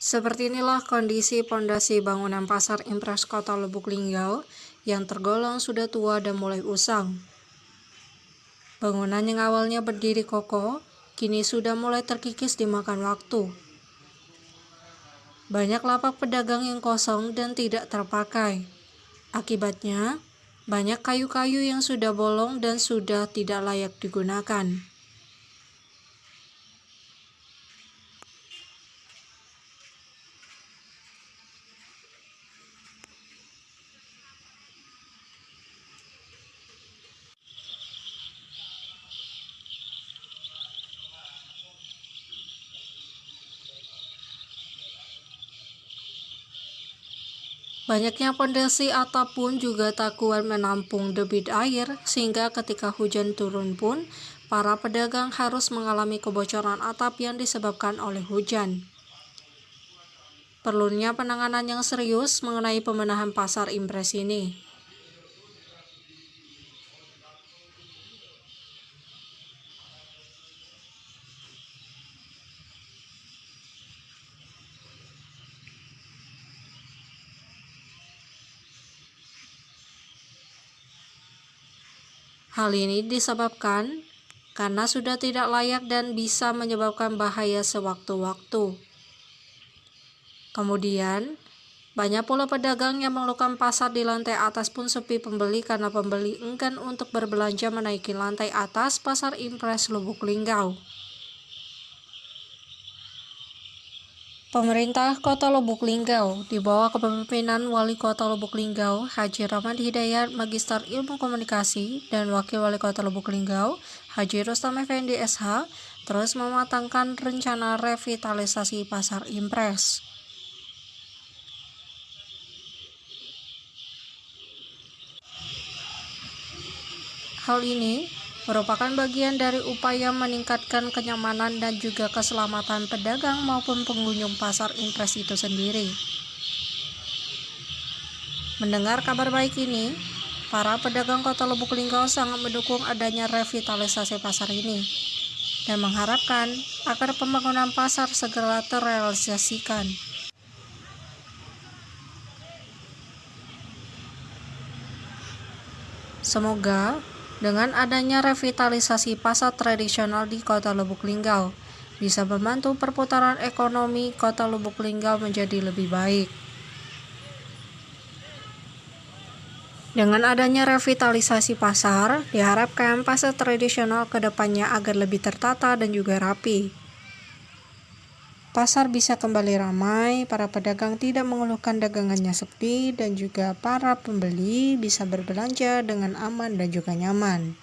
Seperti inilah kondisi pondasi bangunan Pasar Impres Kota Lubuk Linggau yang tergolong sudah tua dan mulai usang. Bangunan yang awalnya berdiri kokoh, kini sudah mulai terkikis dimakan waktu. Banyak lapak pedagang yang kosong dan tidak terpakai. Akibatnya, banyak kayu-kayu yang sudah bolong dan sudah tidak layak digunakan. Banyaknya pondasi atap pun juga tak kuat menampung debit air, sehingga ketika hujan turun pun, para pedagang harus mengalami kebocoran atap yang disebabkan oleh hujan. Perlunya penanganan yang serius mengenai pembenahan Pasar Impres ini. Hal ini disebabkan karena sudah tidak layak dan bisa menyebabkan bahaya sewaktu-waktu. Kemudian, banyak pula pedagang yang mengeluhkan pasar di lantai atas pun sepi pembeli karena pembeli enggan untuk berbelanja menaiki lantai atas Pasar Impres Lubuk Linggau. Pemerintah Kota Lubuk Linggau di bawah kepemimpinan Wali Kota Lubuk Linggau, Haji Rahmat Hidayat, Magister Ilmu Komunikasi, dan Wakil Wali Kota Lubuk Linggau, Haji Rustam Effendi SH, terus mematangkan rencana revitalisasi Pasar Impres. Hal ini merupakan bagian dari upaya meningkatkan kenyamanan dan juga keselamatan pedagang maupun pengunjung Pasar Impres itu sendiri. Mendengar kabar baik ini, para pedagang Kota Lubuk Linggau sangat mendukung adanya revitalisasi pasar ini dan mengharapkan agar pembangunan pasar segera terrealisasikan. Semoga dengan adanya revitalisasi pasar tradisional di Kota Lubuk Linggau bisa membantu perputaran ekonomi Kota Lubuk Linggau menjadi lebih baik. Dengan adanya revitalisasi pasar, diharapkan pasar tradisional ke depannya agar lebih tertata dan juga rapi. Pasar bisa kembali ramai, para pedagang tidak mengeluhkan dagangannya sepi, dan juga para pembeli bisa berbelanja dengan aman dan juga nyaman.